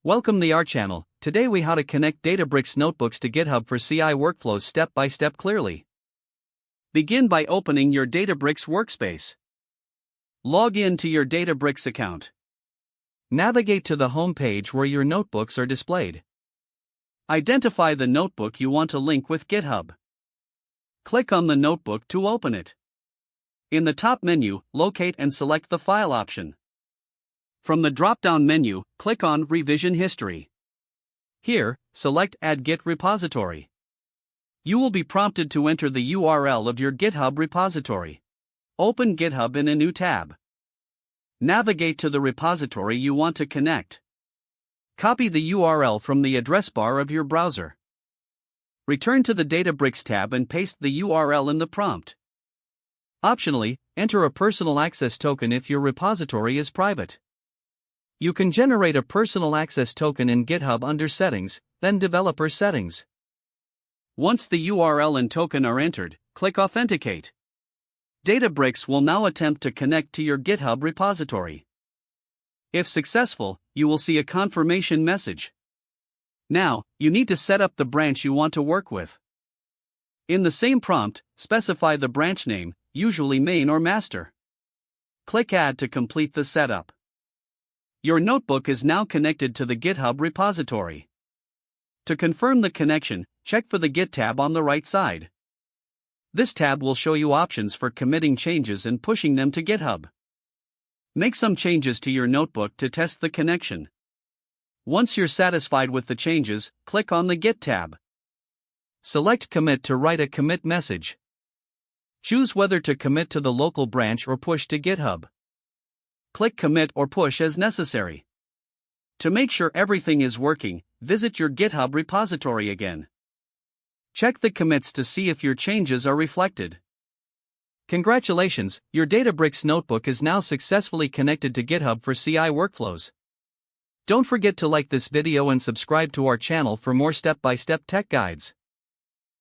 Welcome to our channel. Today we how to connect Databricks notebooks to GitHub for CI workflows step by step clearly. Begin by opening your Databricks workspace. Log in to your Databricks account. Navigate to the home page where your notebooks are displayed. Identify the notebook you want to link with GitHub. Click on the notebook to open it. In the top menu, locate and select the file option. From the drop-down menu, click on Revision History. Here, select Add Git Repository. You will be prompted to enter the URL of your GitHub repository. Open GitHub in a new tab. Navigate to the repository you want to connect. Copy the URL from the address bar of your browser. Return to the Databricks tab and paste the URL in the prompt. Optionally, enter a personal access token if your repository is private. You can generate a personal access token in GitHub under Settings, then Developer Settings. Once the URL and token are entered, click Authenticate. Databricks will now attempt to connect to your GitHub repository. If successful, you will see a confirmation message. Now, you need to set up the branch you want to work with. In the same prompt, specify the branch name, usually main or master. Click Add to complete the setup. Your notebook is now connected to the GitHub repository. To confirm the connection, check for the Git tab on the right side. This tab will show you options for committing changes and pushing them to GitHub. Make some changes to your notebook to test the connection. Once you're satisfied with the changes, click on the Git tab. Select Commit to write a commit message. Choose whether to commit to the local branch or push to GitHub. Click Commit or Push as necessary. To make sure everything is working, visit your GitHub repository again. Check the commits to see if your changes are reflected. Congratulations, your Databricks notebook is now successfully connected to GitHub for CI workflows. Don't forget to like this video and subscribe to our channel for more step-by-step tech guides.